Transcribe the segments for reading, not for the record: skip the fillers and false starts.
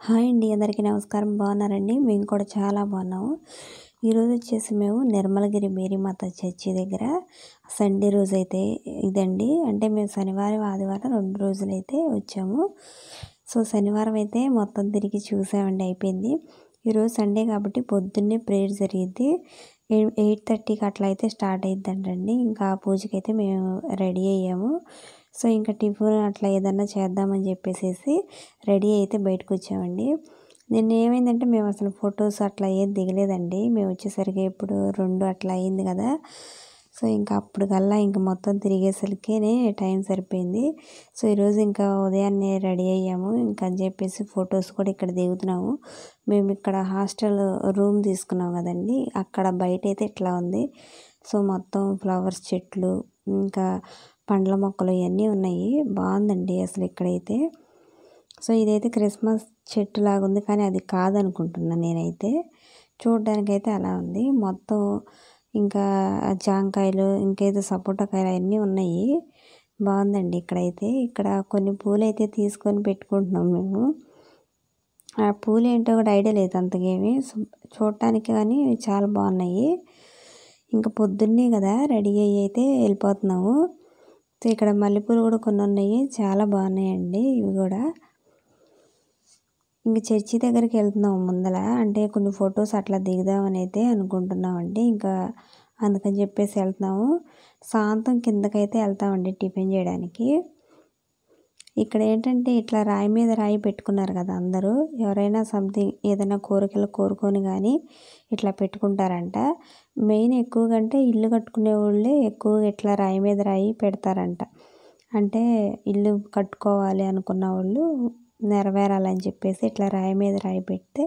Hi అండి, అందరికీ నమస్కారం. బాగున్నారండి? మేము కూడా చాలా బాగున్నాము. ఈరోజు వచ్చేసి మేము నిర్మలగిరి మేరీమాత చర్చి దగ్గర సండే రోజైతే ఇదండి. అంటే మేము శనివారం ఆదివారం 2 రోజులైతే వచ్చాము. సో శనివారం అయితే మొత్తం తిరిగి చూసామండి, అయిపోయింది. ఈరోజు సండే కాబట్టి పొద్దున్నే ప్రేయర్ జరిగిద్ది. 8:30కి అట్లా అయితే స్టార్ట్ అయిద్దంటండి. ఇంకా పూజకైతే మేము రెడీ అయ్యాము. సో ఇంకా టిఫిన్ అట్లా ఏదన్నా చేద్దామని చెప్పేసి రెడీ అయితే బయటకు వచ్చామండి. నిన్న ఏమైందంటే మేము అసలు ఫొటోస్ అట్లా ఏం దిగలేదండి. మేము వచ్చేసరికి ఇప్పుడు 2 అట్లా అయింది కదా. సో ఇంకా అప్పటికల్లా ఇంకా మొత్తం తిరిగేసరికేనే టైం సరిపోయింది. సో ఈరోజు ఇంకా ఉదయాన్నే రెడీ అయ్యాము. ఇంకా అని చెప్పేసి ఫొటోస్ కూడా ఇక్కడ దిగుతున్నాము. మేము ఇక్కడ హాస్టల్ రూమ్ తీసుకున్నాం కదండి, అక్కడ బయట అయితే ఇట్లా ఉంది. సో మొత్తం ఫ్లవర్స్ చెట్లు, ఇంకా పండ్ల మొక్కలు ఇవన్నీ ఉన్నాయి. బాగుందండి అసలు ఇక్కడైతే. సో ఇదైతే క్రిస్మస్ చెట్టు లాగా ఉంది, కానీ అది కాదనుకుంటున్నాను నేనైతే. చూడడానికైతే అలా ఉంది. మొత్తం ఇంకా జాంకాయలు, ఇంకేదో సపోటాకాయలు అవన్నీ ఉన్నాయి. బాగుందండి ఇక్కడైతే. ఇక్కడ కొన్ని పూలు అయితే తీసుకొని పెట్టుకుంటున్నాం మేము. ఆ పూలు ఏంటో కూడా ఐడియా లేదు అంతకేమి, చూడటానికి కానీ చాలా బాగున్నాయి. ఇంకా పొద్దున్నే కదా రెడీ అయ్యి అయితే వెళ్ళిపోతున్నాము. సో ఇక్కడ మల్లెపూలు కూడా కొన్ని ఉన్నాయి, చాలా బాగున్నాయండి ఇవి కూడా. ఇంక చర్చి దగ్గరికి వెళ్తున్నాము ముందల, అంటే కొన్ని ఫొటోస్ అట్లా దిగుదామని అయితే అనుకుంటున్నామండి. ఇంకా అందుకని చెప్పేసి వెళ్తున్నాము. సాయంత్రం కిందకైతే వెళ్తామండి టిఫిన్ చేయడానికి. ఇక్కడ ఏంటంటే ఇట్లా రాయి మీద రాయి పెట్టుకున్నారు కదా అందరూ. ఎవరైనా సంథింగ్ ఏదైనా కోరికలు కోరుకొని కానీ ఇట్లా పెట్టుకుంటారంట. మెయిన్ ఎక్కువగా అంటే ఇల్లు కట్టుకునే వాళ్ళే ఎక్కువగా ఇట్లా రాయి మీద రాయి పెడతారంట. అంటే ఇల్లు కట్టుకోవాలి అనుకున్న వాళ్ళు నెరవేరాలని చెప్పేసి ఇట్లా రాయి మీద రాయి పెడితే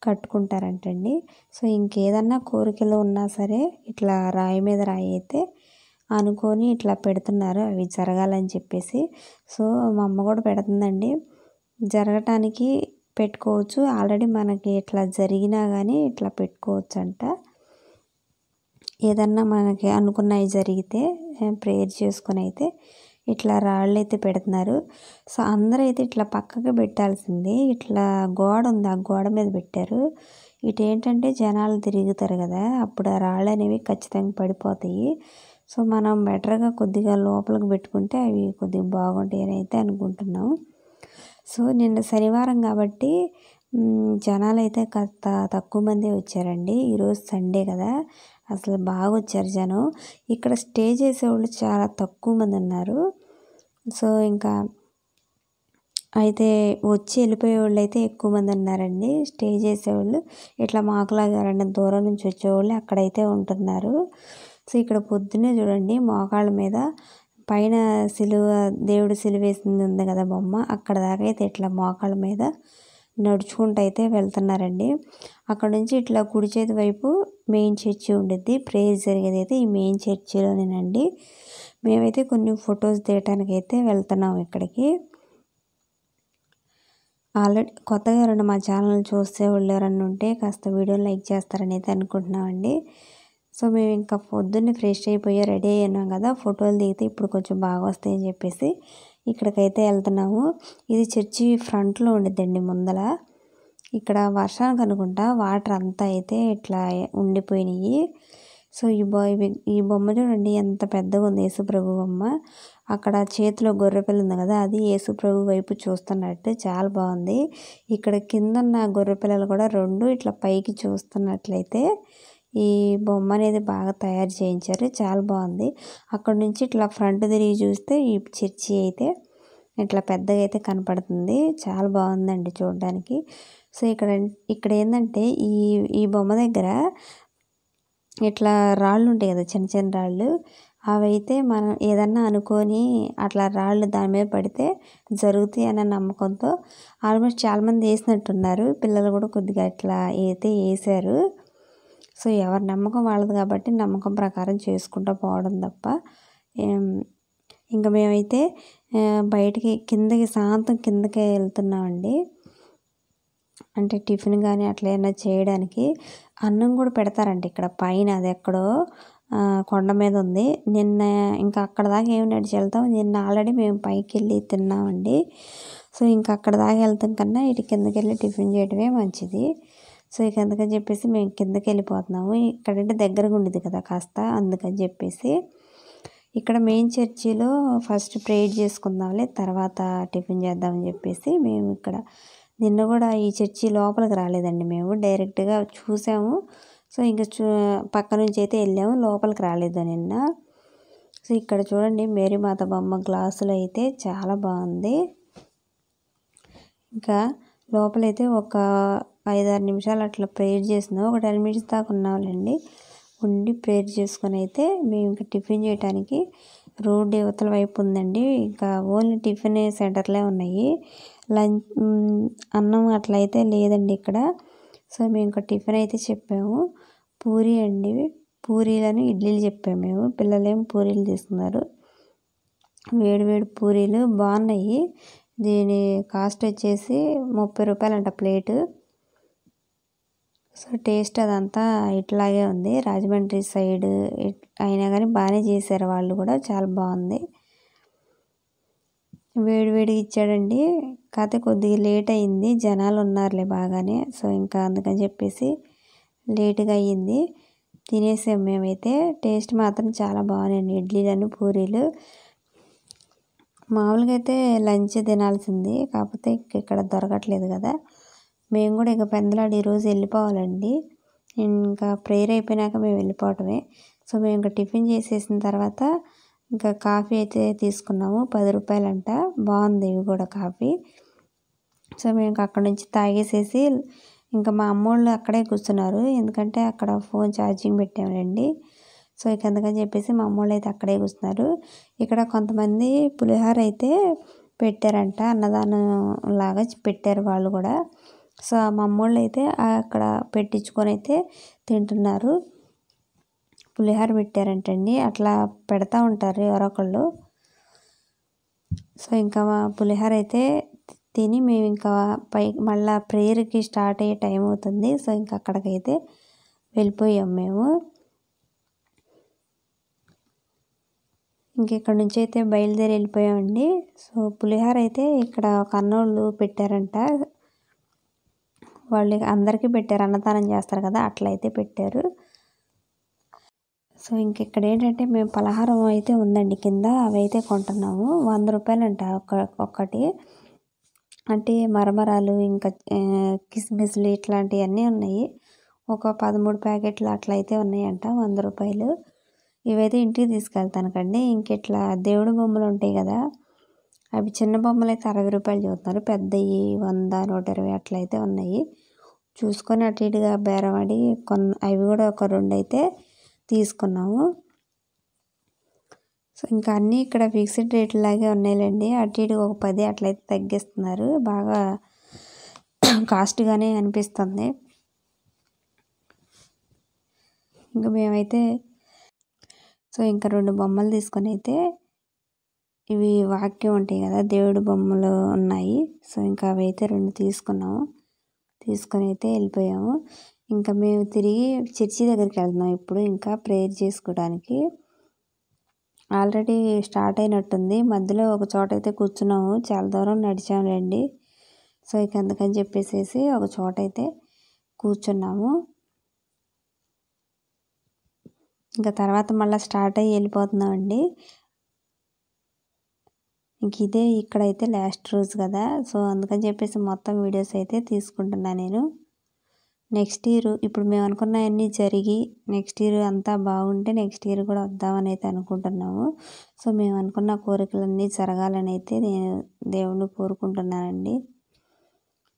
కట్టుకుంటారంటండి. సో ఇంకేదన్నా కోరికలు ఉన్నా సరే ఇట్లా రాయి మీద రాయి అయితే అనుకొని ఇట్లా పెడుతున్నారు, అవి జరగాలని చెప్పేసి. సో మా అమ్మ కూడా పెడుతుందండి. జరగటానికి పెట్టుకోవచ్చు, ఆల్రెడీ మనకి ఇట్లా జరిగినా కానీ ఇట్లా పెట్టుకోవచ్చు అంట. ఏదన్నా మనకి అనుకున్నవి జరిగితే ప్రేయర్ చేసుకొని అయితే ఇట్లా రాళ్ళు అయితే పెడుతున్నారు. సో అందరూ అయితే ఇట్లా పక్కకి పెట్టాల్సింది. ఇట్లా గోడ ఉంది, ఆ గోడ మీద పెట్టారు. ఇటు ఏంటంటే జనాలు తిరుగుతారు కదా, అప్పుడు ఆ రాళ్ళు అనేవి ఖచ్చితంగా పడిపోతాయి. సో మనం బెటర్గా కొద్దిగా లోపలికి పెట్టుకుంటే అవి కొద్దిగా బాగుంటాయి అని అయితే అనుకుంటున్నాం. సో నిన్న శనివారం కాబట్టి జనాలు అయితే కాస్త తక్కువ మంది వచ్చారండి. ఈరోజు సండే కదా, అసలు బాగా వచ్చారు జనం. ఇక్కడ స్టే చేసేవాళ్ళు చాలా తక్కువ మంది ఉన్నారు. సో ఇంకా అయితే వచ్చి వెళ్ళిపోయే వాళ్ళు అయితే ఎక్కువ మంది ఉన్నారండి. స్టే చేసేవాళ్ళు ఇట్లా మాకులాగా ఎవరైనా దూరం నుంచి వచ్చేవాళ్ళు అక్కడైతే ఉంటున్నారు. సో ఇక్కడ పొద్దున్నే చూడండి, మోకాళ్ళ మీద పైన సిలువ, దేవుడు సిలువ వేసింది ఉంది కదా బొమ్మ, అక్కడ దాకా అయితే ఇట్లా మోకాళ్ళ మీద నడుచుకుంటూ అయితే వెళ్తున్నారండి. అక్కడ నుంచి ఇట్లా కుడి చేతి వైపు మెయిన్ చర్చి ఉండిద్ది. ప్రేయర్ జరిగేది అయితే ఈ మెయిన్ చర్చిలోనేనండి. మేమైతే కొన్ని ఫొటోస్ దిగటానికి అయితే వెళ్తున్నాం ఇక్కడికి. ఆల్రెడీ కొత్తగా ఎవరైనా మా ఛానల్ చూస్తే వాళ్ళు ఎవరన్నా ఉంటే కాస్త వీడియోని లైక్ చేస్తారని అయితే అనుకుంటున్నామండి. సో మేము ఇంకా పొద్దున్నే ఫ్రెష్ అయిపోయి రెడీ అయ్యాం కదా, ఫోటోలు దిగితే ఇప్పుడు కొంచెం బాగా వస్తాయని చెప్పేసి ఇక్కడికైతే వెళ్తున్నాము. ఇది చర్చి ఫ్రంట్లో ఉండిద్దండి ముందల. ఇక్కడ వర్షానికి అనుకుంటా వాటర్ అంతా అయితే ఇట్లా ఉండిపోయినాయి. సో ఈ బొమ్మ చూడండి ఎంత పెద్దగా ఉంది, యేసుప్రభు బొమ్మ. అక్కడ చేతిలో గొర్రెపిల్ల ఉంది కదా, అది యేసుప్రభు వైపు చూస్తున్నట్టు చాలా బాగుంది. ఇక్కడ కింద ఉన్న గొర్రెపిల్లలు కూడా 2 ఇట్లా పైకి చూస్తున్నట్లయితే ఈ బొమ్మ అనేది బాగా తయారు చేయించారు, చాలా బాగుంది. అక్కడ నుంచి ఇట్లా ఫ్రంట్ తిరిగి చూస్తే ఈ చర్చి అయితే ఇట్లా పెద్దగా అయితే కనపడుతుంది, చాలా బాగుందండి చూడడానికి. సో ఇక్కడ ఏంటంటే ఈ బొమ్మ దగ్గర ఇట్లా రాళ్ళు ఉంటాయి కదా, చిన్న చిన్న రాళ్ళు, అవైతే మనం ఏదన్నా అనుకొని అట్లా రాళ్ళు దాని మీద పడితే జరుగుతాయి అన్న నమ్మకంతో ఆల్మోస్ట్ చాలామంది వేసినట్టున్నారు. పిల్లలు కూడా కొద్దిగా ఇట్లా అయితే వేసారు. సో ఎవరి నమ్మకం వాళ్ళది కాబట్టి నమ్మకం ప్రకారం చేసుకుంటూ పోవడం తప్ప. ఇంకా మేమైతే బయటికి సాయంత్రం కిందకే వెళ్తున్నామండి. అంటే టిఫిన్ కానీ అట్లా ఏమైనా చేయడానికి. అన్నం కూడా పెడతారంట ఇక్కడ పైన, అది ఎక్కడో కొండ మీద ఉంది. నిన్న ఇంకా అక్కడ దాకా ఏమి నడిచి వెళ్తాం, నిన్న ఆల్రెడీ మేము పైకి వెళ్ళి తిన్నామండి. సో ఇంకా అక్కడ దాకా వెళ్తాం కన్నా ఇటు కిందకి వెళ్ళి టిఫిన్ చేయడమే మంచిది. సో ఇక అందుకని చెప్పేసి మేము కిందకి వెళ్ళిపోతున్నాము. ఇక్కడంటే దగ్గరగా ఉండేది కదా కాస్త, అందుకని చెప్పేసి ఇక్కడ మెయిన్ చర్చిలో ఫస్ట్ ప్రేయర్ చేసుకుందాంలే, తర్వాత టిఫిన్ చేద్దామని చెప్పేసి మేము ఇక్కడ నిన్న కూడా ఈ చర్చి లోపలికి రాలేదండి, మేము డైరెక్ట్గా చూసాము. సో ఇంకా పక్క నుంచి అయితే వెళ్ళాము, లోపలికి రాలేదు నిన్న. సో ఇక్కడ చూడండి మేరీ మాత బొమ్మ గ్లాసులు అయితే చాలా బాగుంది. ఇంకా లోపలైతే ఒక 5-6 నిమిషాలు అట్లా ప్రేయర్ చేసినాం, ఒక 10 మినిట్స్ దాకా ఉన్నాంలేండి. ఉండి ప్రేయర్ చేసుకొని అయితే మేము ఇంకా టిఫిన్ చేయడానికి రోడ్ యువతల వైపు ఉందండి. ఇంకా ఓన్లీ టిఫిన్ సెంటర్లే ఉన్నాయి, లంచ్ అన్నం అట్లయితే లేదండి ఇక్కడ. సో మేము ఇంకా టిఫిన్ అయితే చెప్పాము, పూరి అండి, పూరీలను ఇడ్లీలు చెప్పాము మేము. పిల్లలేమో పూరీలు తీసుకున్నారు, వేడి వేడి పూరీలు బాగున్నాయి. దీని కాస్ట్ వచ్చేసి 30 రూపాయలంట ప్లేటు. సో టేస్ట్ అదంతా ఇట్లాగే ఉంది, రాజమండ్రి సైడ్ అయినా కానీ బాగానే చేశారు వాళ్ళు కూడా, చాలా బాగుంది. వేడివేడిగా ఇచ్చాడండి, కాకపోతే కొద్దిగా లేట్ అయింది, జనాలు ఉన్నారులే బాగానే. సో ఇంకా అందుకని చెప్పేసి లేటుగా అయ్యింది. తినేసాం మేమైతే. టేస్ట్ మాత్రం చాలా బాగున్నాయండి ఇడ్లీలను పూరీలు. మామూలుగా అయితే లంచ్ తినాల్సింది, కాకపోతే ఇక్కడ దొరకట్లేదు కదా. మేము కూడా ఇక పెందలాడు ఈరోజు వెళ్ళిపోవాలండి, ఇంకా ప్రేయర్ అయిపోయినాక మేము వెళ్ళిపోవటమే. సో మేము ఇంకా టిఫిన్ చేసేసిన తర్వాత ఇంకా కాఫీ అయితే తీసుకున్నాము, 10 రూపాయలంట, బాగుంది ఇవి కూడా కాఫీ. సో మేము ఇంకా అక్కడ నుంచి తాగేసేసి ఇంకా మా అమ్మోళ్ళు అక్కడే కూర్చున్నారు, ఎందుకంటే అక్కడ ఫోన్ ఛార్జింగ్ పెట్టామండి. సో ఇక అందుకని చెప్పేసి మా అమ్మోళ్ళు అయితే అక్కడే కూర్చున్నారు. ఇక్కడ కొంతమంది పులిహోర అయితే పెట్టారంట, అన్నదానం లాగా పెట్టారు వాళ్ళు కూడా. సో మా అమ్మోళ్ళు అయితే అక్కడ పెట్టించుకొని అయితే తింటున్నారు. పులిహోర పెట్టారంటండి, అట్లా పెడతా ఉంటారు ఎవరొకళ్ళు. సో ఇంకా మా పులిహోర అయితే తిని మేము ఇంకా మళ్ళీ ప్రేయర్కి స్టార్ట్ అయ్యే టైం అవుతుంది. సో ఇంకా అక్కడికైతే వెళ్ళిపోయాం మేము. ఇంకెక్కడ నుంచి అయితే బయలుదేరి వెళ్ళిపోయామండి. సో పులిహోర అయితే ఇక్కడ ఒక అన్నోళ్ళు పెట్టారంట, వాళ్ళు అందరికీ పెట్టారు, అన్నదానం చేస్తారు కదా అట్లయితే పెట్టారు. సో ఇంకెక్కడ ఏంటంటే మేము పలహారం అయితే ఉందండి కింద, అవి అయితే కొంటున్నాము. 100 రూపాయలంట ఒక్కటి, అంటే మరమరాలు ఇంకా కిస్మిస్లు ఇట్లాంటివన్నీ ఉన్నాయి. ఒక 13 ప్యాకెట్లు అట్లయితే ఉన్నాయంట, 100 రూపాయలు. ఇవైతే ఇంటికి తీసుకెళ్తాను కండి. ఇంకెట్లా దేవుడి బొమ్మలు ఉంటాయి కదా, అవి చిన్న బొమ్మలు అయితే 60 రూపాయలు చూస్తున్నారు, పెద్దవి 100, 120 అట్లయితే ఉన్నాయి. చూసుకొని అటు ఇటుగా బేరమాడి అవి కూడా ఒక 2 అయితే తీసుకున్నాము. సో ఇంకా అన్నీ ఇక్కడ ఫిక్స్డ్ రేట్లు లాగే ఉన్నాయిలేండి, అటు ఇటు ఒక 10 అట్లయితే తగ్గిస్తున్నారు, బాగా కాస్ట్గానే అనిపిస్తుంది. ఇంకా మేమైతే సో ఇంకా 2 బొమ్మలు తీసుకొని అయితే, ఇవి వాక్యం ఉంటాయి కదా దేవుడి బొమ్మలు ఉన్నాయి. సో ఇంకా అవి అయితే 2 తీసుకున్నాము, తీసుకొని అయితే వెళ్ళిపోయాము. ఇంకా మేము తిరిగి చర్చి దగ్గరికి వెళ్తున్నాం ఇప్పుడు, ఇంకా ప్రేయర్ చేసుకోవడానికి. ఆల్రెడీ స్టార్ట్ అయినట్టుంది, మధ్యలో ఒక చోట అయితే కూర్చున్నాము, చాలా దూరం నడిచాములేండి. సో ఇక అందుకని చెప్పేసి ఒక చోట అయితే కూర్చున్నాము. ఇంకా తర్వాత మళ్ళీ స్టార్ట్ అయ్యి వెళ్ళిపోతున్నామండి. ఇంక ఇదే ఇక్కడైతే లాస్ట్ రోజు కదా, సో అందుకని చెప్పేసి మొత్తం వీడియోస్ అయితే తీసుకుంటున్నాను నేను. నెక్స్ట్ ఇయర్ ఇప్పుడు మేము అనుకున్నవన్నీ జరిగి నెక్స్ట్ ఇయర్ అంతా బాగుంటే నెక్స్ట్ ఇయర్ కూడా వద్దామని అయితే అనుకుంటున్నాము. సో మేము అనుకున్న కోరికలన్నీ జరగాలని అయితే నేను దేవుణ్ణి కోరుకుంటున్నానండి.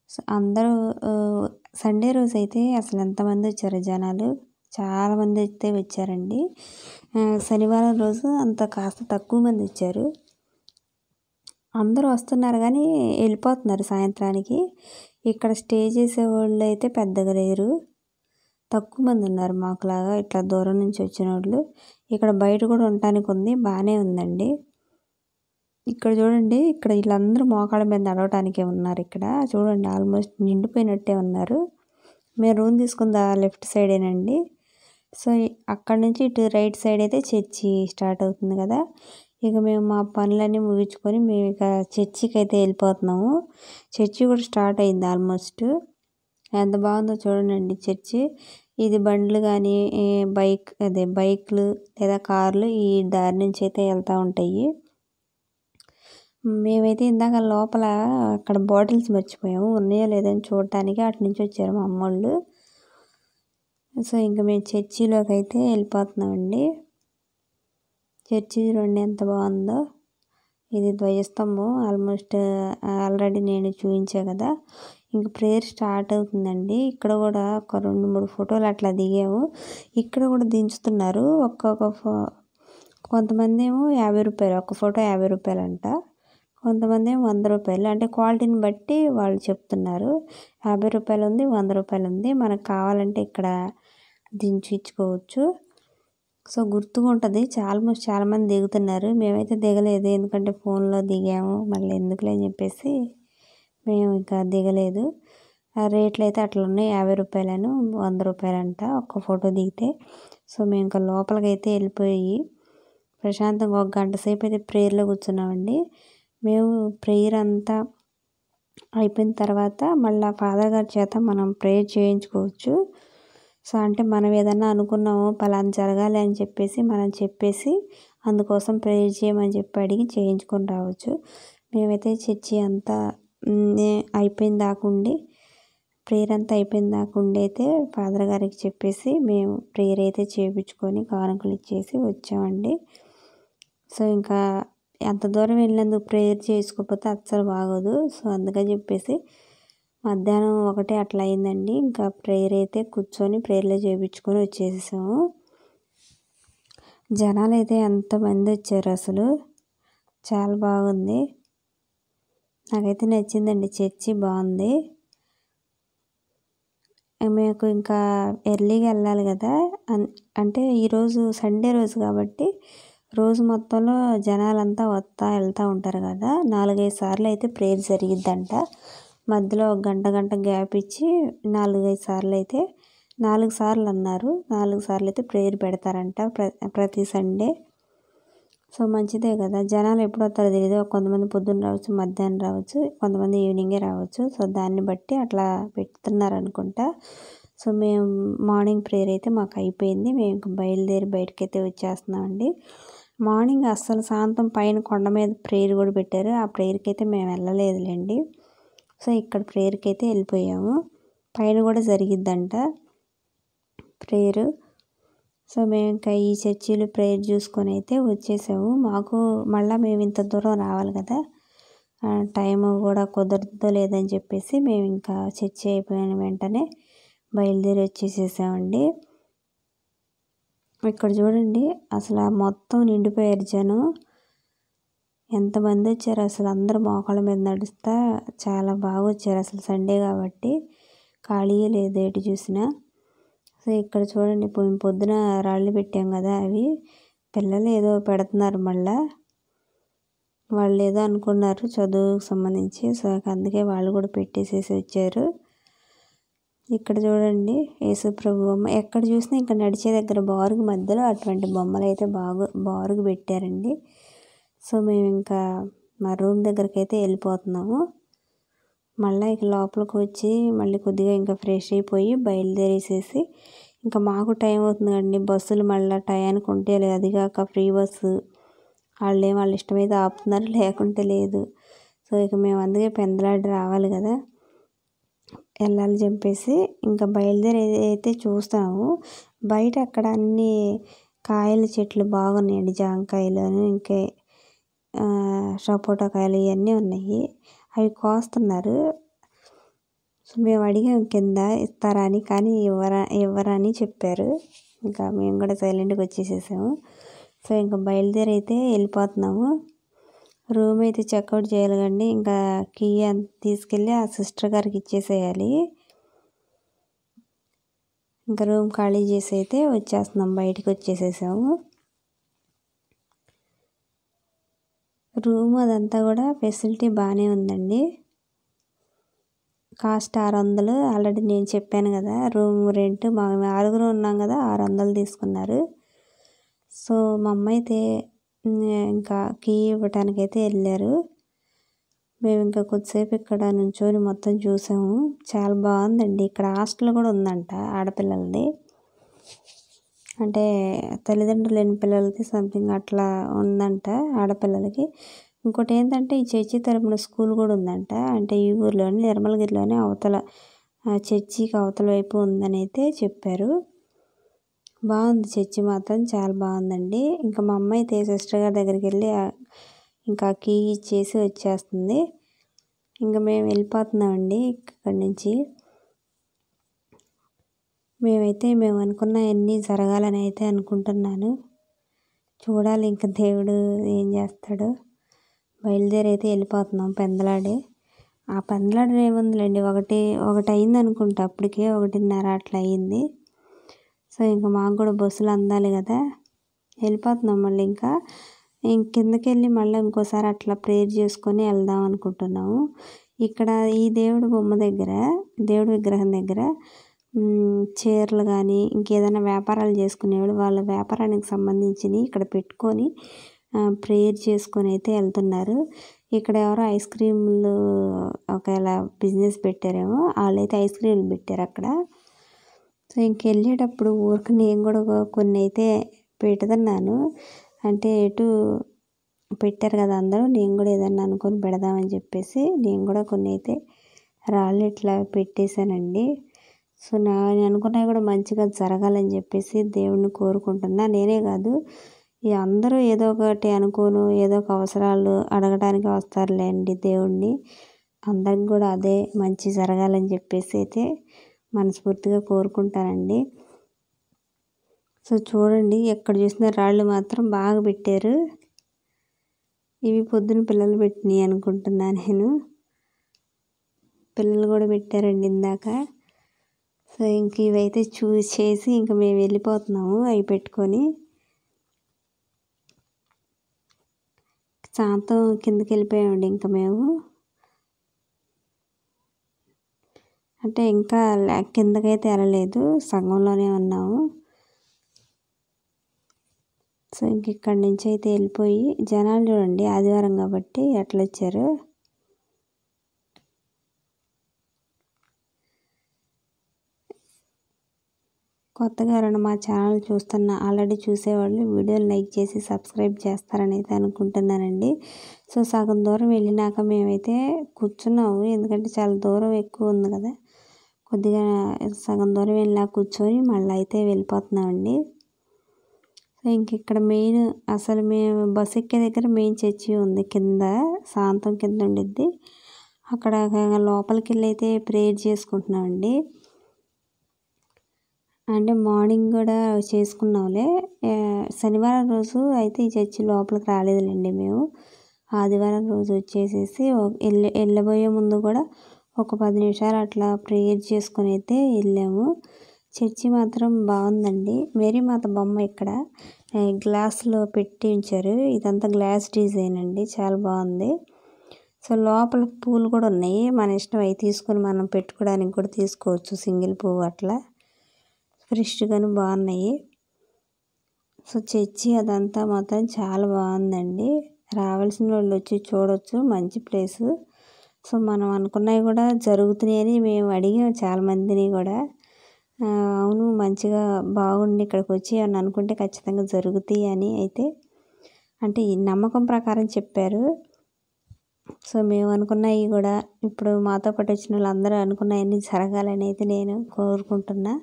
సో అందరూ సండే రోజు అయితే అసలు ఎంతమంది వచ్చారు జనాలు, చాలామంది అయితే వచ్చారండి. శనివారం రోజు అంత కాస్త తక్కువ మంది వచ్చారు, అందరూ వస్తున్నారు కానీ వెళ్ళిపోతున్నారు సాయంత్రానికి. ఇక్కడ స్టే చేసే వాళ్ళు అయితే పెద్దగా లేరు, తక్కువ మంది ఉన్నారు మాకులాగా ఇట్లా దూరం నుంచి వచ్చిన వాళ్ళు. ఇక్కడ బయట కూడా ఉండటానికి ఉంది, బాగానే ఉందండి. ఇక్కడ చూడండి, ఇక్కడ వీళ్ళందరూ మోకాళ్ళ మీద నడవటానికే ఉన్నారు. ఇక్కడ చూడండి ఆల్మోస్ట్ నిండిపోయినట్టే ఉన్నారు. మేము రూమ్ తీసుకుందా లెఫ్ట్ సైడేనండి. సో అక్కడ నుంచి ఇటు రైట్ సైడ్ అయితే చర్చి స్టార్ట్ అవుతుంది కదా, ఇక మేము మా పనులన్నీ ముగించుకొని మేము ఇక చర్చికి అయితే వెళ్ళిపోతున్నాము. చర్చి కూడా స్టార్ట్ అయింది ఆల్మోస్ట్. ఎంత బాగుందో చూడండి చర్చి. ఇది బండ్లు కానీ బైక్లు లేదా కార్లు ఈ దారి నుంచి అయితే వెళ్తూ ఉంటాయి. మేమైతే ఇందాక లోపల అక్కడ బాటిల్స్ మర్చిపోయాము, ఉన్నాయో లేదని చూడటానికి అటు నుంచి వచ్చారు మా అమ్మోళ్ళు. సో ఇంకా మేము చర్చిలోకి అయితే వెళ్ళిపోతున్నామండి. చర్చి చూడండి ఎంత బాగుందో. ఇది ధ్వజస్తంభం ఆల్రెడీ నేను చూపించా కదా. ఇంక ప్రేయర్ స్టార్ట్ అవుతుందండి. ఇక్కడ కూడా ఒక 2-3 ఫోటోలు అట్లా దిగాము. ఇక్కడ కూడా దించుతున్నారు. కొంతమంది ఏమో 50 రూపాయలు, ఒక ఫోటో 50 రూపాయలు అంట. కొంతమంది ఏమో 100 రూపాయలు, అంటే క్వాలిటీని బట్టి వాళ్ళు చెప్తున్నారు. 50 రూపాయలు ఉంది, 100 రూపాయలు ఉంది. మనకు కావాలంటే ఇక్కడ దించి ఇచ్చుకోవచ్చు. సో గుర్తుగా ఉంటుంది. చాలామంది దిగుతున్నారు. మేమైతే దిగలేదు, ఎందుకంటే ఫోన్లో దిగాము, మళ్ళీ ఎందుకులే అని చెప్పేసి మేము ఇంకా దిగలేదు. ఆ రేట్లు అయితే అట్లా ఉన్నాయి, 50 రూపాయలను 100 రూపాయలు అంట ఒక్క ఫోటో దిగితే. సో మేము ఇంకా లోపలికి అయితే వెళ్ళిపోయి ప్రశాంతంగా 1 గంట సేపు అయితే ప్రేయర్లో కూర్చున్నామండి. మేము ప్రేయర్ అంతా అయిపోయిన తర్వాత మళ్ళీ ఫాదర్ గారి చేత మనం ప్రేయర్ చేయించుకోవచ్చు. సో అంటే మనం ఏదన్నా అనుకున్నాము పలానా జరగాలి అని చెప్పేసి మనం చెప్పేసి అందుకోసం ప్రేయర్ చేయమని చెప్పి అడిగి చేయించుకొని రావచ్చు. మేమైతే చర్చి అంతా అయిపోయిన దాకా ఉండి, ప్రేయర్ అంతా అయిపోయిన దాకా ఉండి అయితే ఫాదర్ గారికి చెప్పేసి మేము ప్రేయర్ అయితే చేయించుకొని కానుకలు ఇచ్చేసి వచ్చామండి. సో ఇంకా ఎంత దూరం వెళ్ళినందుకు ప్రేయర్ చేసుకోకపోతే అస్సలు బాగోదు. సో అందుకని చెప్పేసి మధ్యాహ్నం 1 అట్లా అయిందండి. ఇంకా ప్రేయర్ అయితే కూర్చొని ప్రేయర్లో చేయించుకొని వచ్చేసాము. జనాలు అయితే ఎంతమంది వచ్చారు, అసలు చాలా బాగుంది. నాకైతే నచ్చిందండి, చర్చి బాగుంది. మీకు ఇంకా ఎర్లీగా వెళ్ళాలి కదా, అంటే ఈరోజు సండే రోజు కాబట్టి రోజు మొత్తంలో జనాలంతా వెళ్తూ ఉంటారు కదా. 4-5 సార్లు అయితే ప్రేయర్ జరిగిద్దంట. మధ్యలో 1 గంట గ్యాప్ ఇచ్చి 4-5 సార్లు అయితే 4 సార్లు అన్నారు. 4 సార్లు అయితే ప్రేయర్ పెడతారంట ప్రతి సండే. సో మంచిదే కదా. జనాలు ఎప్పుడు వస్తారో తెలియదు. కొంతమంది పొద్దున్న రావచ్చు, మధ్యాహ్నం రావచ్చు, కొంతమంది ఈవినింగే రావచ్చు. సో దాన్ని బట్టి అట్లా పెడుతున్నారు అనుకుంటా. సో మేము మార్నింగ్ ప్రేయర్ అయితే మాకు అయిపోయింది. మేము ఇంకా బయలుదేరి బయటకైతే వచ్చేస్తున్నామండి. మార్నింగ్ అస్సలు శాంతం పైన కొండ మీద ప్రేయర్ కూడా పెట్టారు. ఆ ప్రేయర్కి అయితే మేము వెళ్ళలేదులేండి. సో ఇక్కడ ప్రేయర్కి అయితే వెళ్ళిపోయాము. పైన కూడా జరిగిద్దంట ప్రేయరు. సో మేము ఇంకా ఈ చర్చిలో ప్రేయర్ చూసుకొని అయితే వచ్చేసాము. మాకు మళ్ళీ మేము ఇంత దూరం రావాలి కదా, టైం కూడా కుదరదో లేదని చెప్పేసి మేము ఇంకా చర్చి అయిపోయిన వెంటనే బయలుదేరి వచ్చేసేసామండి. ఇక్కడ చూడండి అసలు మొత్తం నిండిపోయారు జనం. ఎంతమంది వచ్చారు అసలు. అందరూ మోకాళ్ళ మీద నడుస్తా చాలా బాగా వచ్చారు. అసలు సండే కాబట్టి ఖాళీయే లేదు ఎటు చూసినా. సో ఇక్కడ చూడండి పొద్దున రాళ్ళు పెట్టాం కదా, అవి పిల్లలు ఏదో పెడుతున్నారు. మళ్ళీ వాళ్ళు ఏదో అనుకున్నారు చదువుకు సంబంధించి. సో అందుకే వాళ్ళు కూడా పెట్టేసేసి వచ్చారు. ఇక్కడ చూడండి యేసుప్రభు బొమ్మ. ఎక్కడ చూసినా ఇంకా నడిచే దగ్గర బారుగు మధ్యలో అటువంటి బొమ్మలు అయితే బారుగు పెట్టారండి. సో మేము ఇంకా మా రూమ్ దగ్గరికి అయితే వెళ్ళిపోతున్నాము. మళ్ళీ ఇక లోపలికి వచ్చి మళ్ళీ కొద్దిగా ఇంకా ఫ్రెష్ అయిపోయి బయలుదేరేసేసి, ఇంకా మాకు టైం అవుతుంది కదండి. బస్సులు మళ్ళీ టయానికి ఉంటే లేదు, అదిగాక ఫ్రీ బస్సు వాళ్ళ ఇష్టమైతే ఆపుతున్నారు, లేకుంటే లేదు. సో ఇక మేము అందుకే పెందలాడి రావాలి కదా, వెళ్ళాలి చెప్పేసి ఇంకా బయలుదేరి అయితే చూస్తాము. బయట అక్కడ అన్ని కాయల చెట్లు బాగున్నాయండి, జాంకాయలు ఇంకా సపోటా కాయలు ఇవన్నీ ఉన్నాయి. అవి కోస్తున్నారు. సో మేము అడిగాం కింద ఇస్తారా అని, కానీ ఇవ్వరని చెప్పారు. ఇంకా మేము కూడా సైలెంట్గా వచ్చేసేసాము. సో ఇంకా బయలుదేరి అయితే వెళ్ళిపోతున్నాము. రూమ్ అయితే చెక్అవుట్ చేయాలి కండి. ఇంకా కీ తీసుకెళ్ళి ఆ సిస్టర్ గారికి ఇచ్చేసేయాలి. ఇంకా రూమ్ ఖాళీ చేసి అయితే వచ్చేస్తున్నాం, బయటికి వచ్చేసేసాము. రూమ్ అదంతా కూడా ఫెసిలిటీ బాగానే ఉందండి. కాస్ట్ 600. ఆల్రెడీ నేను చెప్పాను కదా రూమ్ రెంట్. మేము 6 ఉన్నాం కదా, 600 తీసుకున్నారు. సో మా అమ్మ అయితే ఇంకా కీ ఇవ్వటానికైతే వెళ్ళారు. మేము ఇంకా కొద్దిసేపు ఇక్కడ నుంచొని మొత్తం చూసాము. చాలా బాగుందండి. ఇక్కడ హాస్టల్ కూడా ఉందంట ఆడపిల్లలది. అంటే తల్లిదండ్రులు లేని పిల్లలకి సంథింగ్ అట్లా ఉందంట ఆడపిల్లలకి. ఇంకోటి ఏంటంటే ఈ చర్చి తరపున స్కూల్ కూడా ఉందంట. అంటే ఈ ఊర్లోనే నిర్మలగిరిలోనే అవతల చర్చికి అవతల వైపు ఉందని అయితే చెప్పారు. బాగుంది చర్చి మాత్రం చాలా బాగుందండి. ఇంకా మా అమ్మ అయితే సిస్టర్ గారి దగ్గరికి వెళ్ళి ఇంకా కీ ఇచ్చేసి వచ్చేస్తుంది. ఇంకా మేము వెళ్ళిపోతున్నామండి ఇక్కడి నుంచి. మేము అనుకున్నవన్నీ జరగాలని అయితే అనుకుంటున్నాను. చూడాలి ఇంకా దేవుడు ఏం చేస్తాడో. బయలుదేరి అయితే వెళ్ళిపోతున్నాం పెందలాడే. ఆ పెందలాడ ఏముందిలేండి, ఒకటి అయింది అనుకుంటా, అప్పటికే 1:30 అట్లా అయ్యింది. సో ఇంకా మాకు కూడా బస్సులు అందాలి కదా, వెళ్ళిపోతున్నాం. మళ్ళీ ఇంకా కిందకి వెళ్ళి మళ్ళీ ఇంకోసారి అట్లా ప్రేయర్ చేసుకొని వెళ్దాం అనుకుంటున్నాము. ఇక్కడ ఈ దేవుడి బొమ్మ దగ్గర, దేవుడి విగ్రహం దగ్గర చీరలు కానీ ఇంకేదైనా వ్యాపారాలు చేసుకునేవాళ్ళు వాళ్ళ వ్యాపారానికి సంబంధించినవి ఇక్కడ పెట్టుకొని ప్రేయర్ చేసుకొని అయితే వెళ్తున్నారు. ఇక్కడ ఎవరో ఐస్ క్రీములు ఒకవేళ బిజినెస్ పెట్టారేమో, వాళ్ళైతే ఐస్ క్రీములు పెట్టారు అక్కడ. సో ఇంకెళ్ళేటప్పుడు ఊరికి నేను కూడా కొన్ని అయితే పెడుతున్నాను. అంటే ఎటు పెట్టారు కదా అందరూ, నేను కూడా ఏదన్నా అనుకొని పెడదామని చెప్పేసి నేను కూడా కొన్ని అయితే రాళ్ళు ఇట్లా పెట్టేశానండి. సో నేను అనుకున్నవి కూడా మంచిగా జరగాలని చెప్పేసి దేవుణ్ణి కోరుకుంటున్నా. నేనే కాదు, అందరూ ఏదో ఒకటి అనుకోను ఏదో ఒక అవసరాలు అడగడానికి వస్తారులేండి దేవుణ్ణి. అందరికి కూడా అదే మంచి జరగాలని చెప్పేసి అయితే మనస్ఫూర్తిగా కోరుకుంటానండి. సో చూడండి, ఎక్కడ చూసిన రాళ్ళు మాత్రం బాగా పెట్టారు. ఇవి పొద్దున పిల్లలు పెట్టినాయి అనుకుంటున్నా నేను. పిల్లలు కూడా పెట్టారండి ఇందాక. సో ఇంక ఇవైతే చేసి ఇంక మేము వెళ్ళిపోతున్నాము అవి పెట్టుకొని. సాయంత్రం కిందకి వెళ్ళిపోయామండి ఇంకా మేము. అంటే ఇంకా కిందకైతే వెళ్ళలేదు, సగంలోనే ఉన్నాము. సో ఇంక ఇక్కడి నుంచి అయితే వెళ్ళిపోయి, జనాలు చూడండి ఆదివారం కాబట్టి ఎట్లా వచ్చారు. కొత్తగా ఎవరైనా మా ఛానల్ చూస్తున్న ఆల్రెడీ చూసేవాళ్ళు వీడియోని లైక్ చేసి సబ్స్క్రైబ్ చేస్తారని అయితే అనుకుంటున్నానండి. సో సగం దూరం వెళ్ళినాక మేమైతే కూర్చున్నాము, ఎందుకంటే చాలా దూరం ఎక్కువ ఉంది కదా. కొద్దిగా సగం దూరం వెళ్ళినా కూర్చొని మళ్ళీ అయితే వెళ్ళిపోతున్నామండి. సో ఇంక ఇక్కడ మెయిన్ అసలు మేము బస్ ఎక్కే దగ్గర మెయిన్ చర్చి ఉంది కింద, సాంతం కింద ఉండిద్ది. అక్కడ లోపలికి వెళ్ళి అయితే ప్రేయర్ చేసుకుంటున్నామండి. అంటే మార్నింగ్ కూడా చేసుకున్నాంలే. శనివారం రోజు అయితే ఈ చర్చి లోపలికి రాలేదులేండి మేము. ఆదివారం రోజు వచ్చేసేసి వెళ్ళబోయే ముందు కూడా ఒక 10 నిమిషాలు అట్లా ప్రేయర్ చేసుకొని అయితే వెళ్ళాము. చర్చి మాత్రం బాగుందండి. మేరీమాత బొమ్మ ఇక్కడ గ్లాస్లో పెట్టి ఉంచారు. ఇదంతా గ్లాస్ డిజైన్ అండి, చాలా బాగుంది. సో లోపల పూలు కూడా ఉన్నాయి, మన ఇష్టం అవి తీసుకొని మనం పెట్టుకోవడానికి కూడా తీసుకోవచ్చు, సింగిల్ పువ్వు అట్లా ఫ్రెష్గాను బాగున్నాయి. సో చర్చి అదంతా మాత్రం చాలా బాగుందండి. రావాల్సిన వాళ్ళు వచ్చి చూడవచ్చు, మంచి ప్లేసు. సో మనం అనుకున్నవి కూడా జరుగుతున్నాయని మేము అడిగాం చాలామందిని కూడా. అవును మంచిగా బాగుండి ఇక్కడికి వచ్చి అని అనుకుంటే ఖచ్చితంగా జరుగుతాయి అని అయితే, అంటే ఈ నమ్మకం ప్రకారం చెప్పారు. సో మేము అనుకున్నవి కూడా ఇప్పుడు మాతో పాటు వచ్చిన వాళ్ళందరూ అనుకున్నవన్నీ జరగాలని అయితే నేను కోరుకుంటున్నా.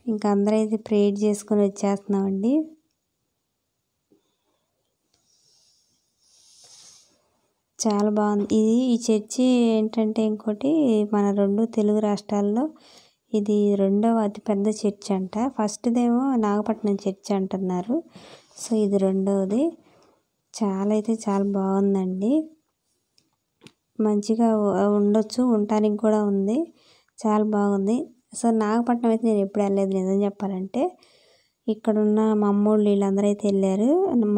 ఇంకా అందరూ అయితే ప్రేయర్ చేసుకొని వచ్చేస్తున్నామండి. చాలా బాగుంది ఈ చర్చి. ఏంటంటే ఇంకోటి, మన 2 తెలుగు రాష్ట్రాల్లో ఇది 2వ అతిపెద్ద చర్చి అంట. ఫస్ట్దేమో నాగపట్నం చర్చి అంటున్నారు. సో ఇది 2వది. చాలా బాగుందండి. మంచిగా ఉండొచ్చు, ఉండటానికి కూడా ఉంది, చాలా బాగుంది. సో నాగపట్నం అయితే నేను ఎప్పుడు వెళ్ళలేదు నిజం చెప్పాలంటే. ఇక్కడున్న మా అమ్మోళ్ళు వీళ్ళందరూ అయితే వెళ్ళారు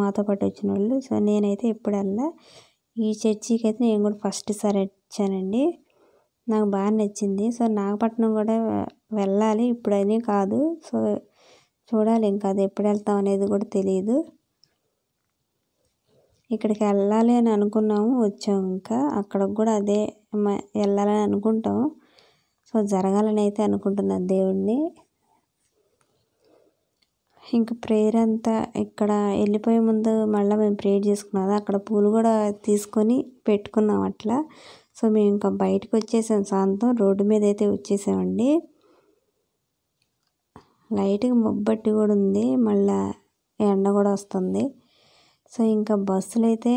మాతో పాటు వచ్చిన వాళ్ళు. సో నేనైతే ఎప్పుడు వెళ్ళా. ఈ చర్చికి అయితే నేను కూడా ఫస్ట్ సారి వచ్చానండి, నాకు బాగా నచ్చింది. సో నాగపట్నం కూడా వెళ్ళాలి, ఇప్పుడని కాదు. సో చూడాలి ఇంకా అది ఎప్పుడు వెళ్తాం అనేది కూడా తెలియదు. ఇక్కడికి వెళ్ళాలి అని అనుకున్నాము, వచ్చాము. ఇంకా అక్కడికి కూడా అదే వెళ్ళాలని అనుకుంటాం. సో జరగాలని అయితే అనుకుంటున్నాను దేవుడిని. ఇంకా ప్రేయర్ అంతా ఇక్కడ వెళ్ళిపోయే ముందు మళ్ళీ మేము ప్రేయర్ చేసుకున్నాం. అక్కడ పూలు కూడా తీసుకొని పెట్టుకున్నాం అట్లా. సో మేము ఇంకా బయటకు వచ్చేసాం. సాయంత్రం రోడ్డు మీద అయితే వచ్చేసామండి. లైట్గా మబ్బట్టి కూడా ఉంది, మళ్ళీ ఎండ కూడా వస్తుంది. సో ఇంకా బస్సులు అయితే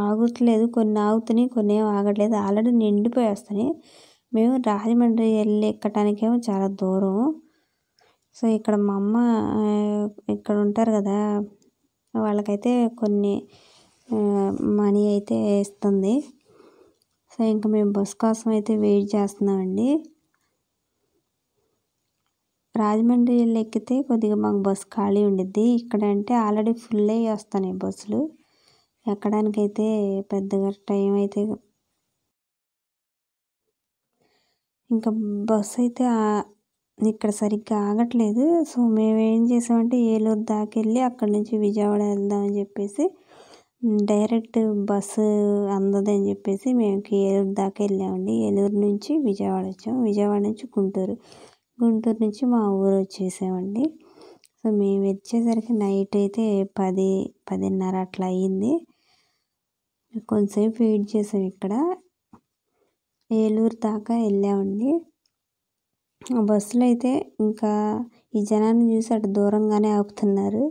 ఆగట్లేదు, కొన్ని ఆగుతున్నాయి, కొన్ని ఏం ఆగట్లేదు. ఆల్రెడీ నిండిపోయి వస్తున్నాయి. మేము రాజమండ్రి వెళ్ళి ఎక్కడానికేమో చాలా దూరం. సో ఇక్కడ మా అమ్మ ఇక్కడ ఉంటారు కదా, వాళ్ళకైతే కొన్ని మనీ అయితే ఇస్తుంది. సో ఇంకా మేము బస్ కోసం అయితే వెయిట్ చేస్తున్నామండి. రాజమండ్రి వెళ్ళి ఎక్కితే కొద్దిగా మాకు బస్సు ఖాళీ ఉండిద్ది. ఇక్కడ అంటే ఆల్రెడీ ఫుల్ అయ్యి వస్తున్నాయి బస్సులు. ఎక్కడానికైతే పెద్దగా టైం అయితే ఇంకా బస్సు అయితే ఇక్కడ సరిగ్గా ఆగట్లేదు. సో మేము ఏం చేసామంటే ఏలూరు దాకా వెళ్ళి అక్కడి నుంచి విజయవాడ వెళ్దామని చెప్పేసి, డైరెక్ట్ బస్సు అందదని చెప్పేసి మేము ఏలూరు దాకా వెళ్ళామండి. ఏలూరు నుంచి విజయవాడ వచ్చాము, విజయవాడ నుంచి గుంటూరు, గుంటూరు నుంచి మా ఊరు వచ్చేసామండి. సో మేము వచ్చేసరికి నైట్ అయితే 10-10:30 అట్లా అయ్యింది. కొంతసేపు వెయిట్ చేసాం. ఇక్కడ ఏలూరు దాకా వెళ్ళామండి. బస్సులు అయితే ఇంకా ఈ జనాన్ని చూసి అటు దూరంగానే ఆపుతున్నారు.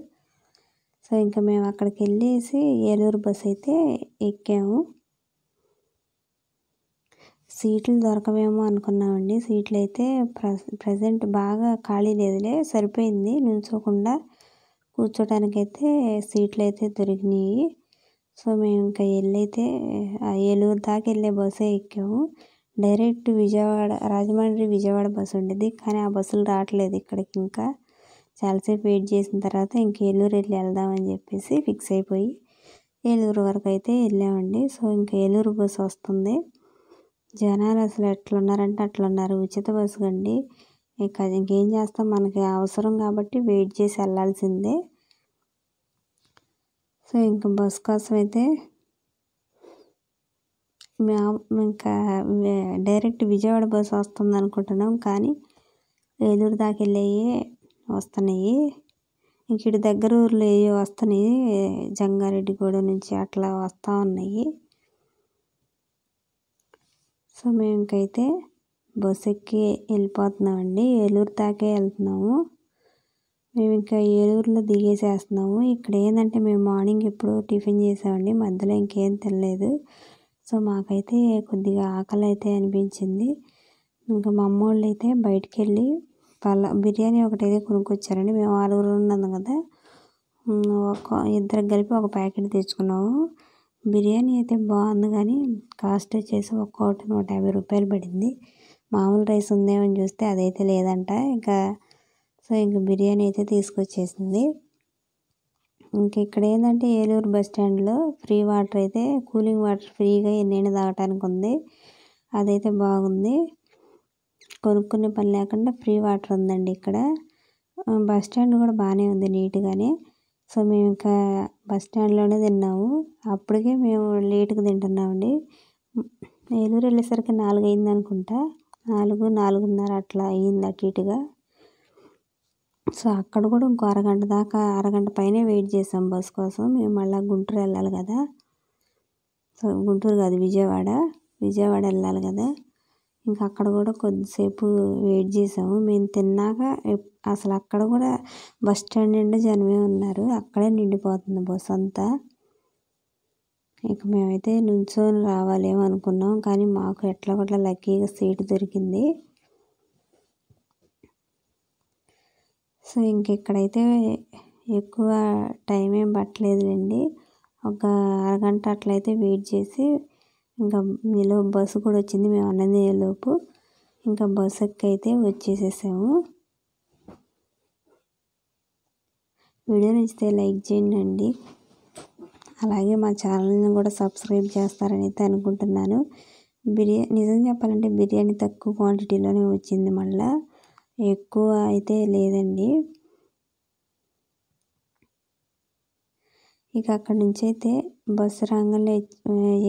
సో ఇంకా మేము అక్కడికి వెళ్ళేసి ఏలూరు బస్సు అయితే ఎక్కాము. సీట్లు దొరకవేమో అనుకున్నామండి. సీట్లు అయితే ప్రజెంట్ బాగా ఖాళీ లేదులే, సరిపోయింది. నుంచోకుండా కూర్చోటానికైతే సీట్లు అయితే దొరికినాయి. సో మేము ఇంకా వెళ్ళైతే ఏలూరు దాకా వెళ్ళే బస్సే ఎక్కాము. డైరెక్ట్ విజయవాడ, రాజమండ్రి విజయవాడ బస్సు ఉండేది, కానీ ఆ బస్సులు రావట్లేదు ఇక్కడికి. ఇంకా చాలాసేపు వెయిట్ చేసిన తర్వాత ఇంక ఏలూరు వెళ్ళి వెళ్దామని చెప్పేసి ఫిక్స్ అయిపోయి ఏలూరు వరకు అయితే వెళ్ళామండి. సో ఇంకా ఏలూరు బస్సు వస్తుంది. జనాలు అసలు ఎట్లున్నారంటే అట్లున్నారు. ఉచిత బస్సు కండి, ఇక ఇంకేం చేస్తాం, మనకి అవసరం కాబట్టి వెయిట్ చేసి వెళ్ళాల్సిందే. సో ఇంకా బస్ కోసం అయితే మేము ఇంకా డైరెక్ట్ విజయవాడ బస్సు వస్తుంది అనుకుంటున్నాం, కానీ ఏలూరు దాకా వెళ్ళేవి వస్తున్నాయి. ఇంక ఇటు దగ్గర ఊర్లో ఏవో వస్తున్నాయి, జంగారెడ్డిగూడెం నుంచి అట్లా వస్తూ ఉన్నాయి. సో మేము ఇంకైతే బస్సు ఎక్కి వెళ్ళిపోతున్నామండి. ఏలూరు దాకే వెళ్తున్నాము. మేము ఇంకా ఏలూరులో దిగేసేస్తున్నాము. ఇక్కడ ఏంటంటే మేము మార్నింగ్ ఎప్పుడు టిఫిన్ చేసామండి, మధ్యలో ఇంకేం తినలేదు. సో మాకైతే కొద్దిగా ఆకలి అయితే అనిపించింది. ఇంకా మా అమ్మ వాళ్ళు అయితే బయటికి వెళ్ళి బిర్యానీ ఒకటైతే కొనుక్కొచ్చారండి. మేము 6 ఉన్నాం కదా, ఇద్దరికి కలిపి ఒక ప్యాకెట్ తెచ్చుకున్నాము. బిర్యానీ అయితే బాగుంది, కానీ కాస్ట్ వచ్చేసి ఒక్కొక్కటి 150 రూపాయలు పడింది. మామూలు రైస్ ఉందేమని చూస్తే అదైతే లేదంట. సో ఇంకా బిర్యానీ అయితే తీసుకొచ్చేసింది. ఇంక ఇక్కడ ఏంటంటే ఏలూరు బస్ స్టాండ్లో ఫ్రీ వాటర్ అయితే, కూలింగ్ వాటర్ ఫ్రీగా ఎన్నైనా తాగటానికి ఉంది. అదైతే బాగుంది, కొనుక్కునే పని లేకుండా ఫ్రీ వాటర్ ఉందండి ఇక్కడ. బస్ స్టాండ్ కూడా బాగానే ఉంది, నీట్గానే. సో మేము ఇంకా బస్ స్టాండ్లోనే తిన్నాము. అప్పటికే మేము లేట్గా తింటున్నామండి. ఏలూరు వెళ్ళేసరికి 4 అయింది అనుకుంటా, 4-4:30 అట్లా అయ్యింది అటు ఇటుగా. సో అక్కడ కూడా ఇంకో అరగంట పైనే వెయిట్ చేసాం బస్ కోసం. మేము మళ్ళీ గుంటూరు వెళ్ళాలి కదా, సో గుంటూరు కాదు విజయవాడ వెళ్ళాలి కదా. ఇంకా అక్కడ కూడా కొద్దిసేపు వెయిట్ చేసాము. మేము తిన్నాక అసలు అక్కడ కూడా బస్ స్టాండ్ నిండా జనమే ఉన్నారు, అక్కడే నిండిపోతుంది బస్సు అంతా. ఇక మేమైతే నుంచొని రావాలేమో అనుకున్నాం, కానీ మాకు ఎట్లా కొట్లా లక్కీగా సీటు దొరికింది. సో ఇంక ఇక్కడైతే ఎక్కువ టైం ఏం పట్టలేదులేండి, ఒక అరగంట అట్లయితే వెయిట్ చేసి ఇంకా మీలో బస్సు కూడా వచ్చింది. మేము అన్నది లోపు ఇంకా బస్సు ఎక్కి అయితే వచ్చేసేసాము. వీడియో నచ్చితే లైక్ చేయండి, అలాగే మా ఛానల్ని కూడా సబ్స్క్రైబ్ చేస్తారని అయితే అనుకుంటున్నాను. నిజం చెప్పాలంటే బిర్యానీ తక్కువ క్వాంటిటీలోనే వచ్చింది. మళ్ళీ ఎక్కువ అయితే లేదండి. ఇక అక్కడి నుంచి అయితే బస్సు రాగానే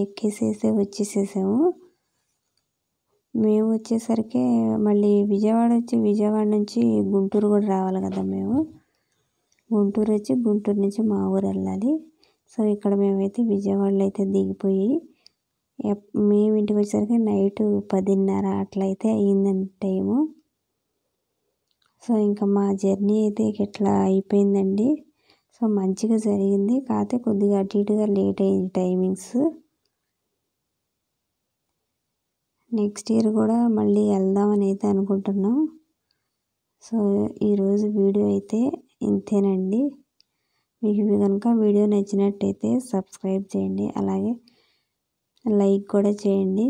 ఎక్కేసేసి వచ్చేసేసాము. మేము వచ్చేసరికి మళ్ళీ విజయవాడ నుంచి గుంటూరు కూడా రావాలి కదా మేము. గుంటూరు వచ్చి గుంటూరు నుంచి మా ఊరు వెళ్ళాలి. సో ఇక్కడ మేమైతే విజయవాడలో అయితే దిగిపోయి మేము ఇంటికి వచ్చేసరికి నైట్ 10:30 అట్లా అయితే అయ్యిందండి టైము. సో ఇంకా మా జర్నీ అయితే ఇట్లా అయిపోయిందండి. సో మంచిగా జరిగింది, కాకపోతే కొద్దిగా అటు ఇటుగా లేట్ అయింది టైమింగ్స్. నెక్స్ట్ ఇయర్ కూడా మళ్ళీ వెళ్దామని అయితే అనుకుంటున్నాం. సో ఈరోజు వీడియో అయితే ఇంతేనండి. మీకు కనుక వీడియో నచ్చినట్టయితే సబ్స్క్రైబ్ చేయండి, అలాగే లైక్ కూడా చేయండి.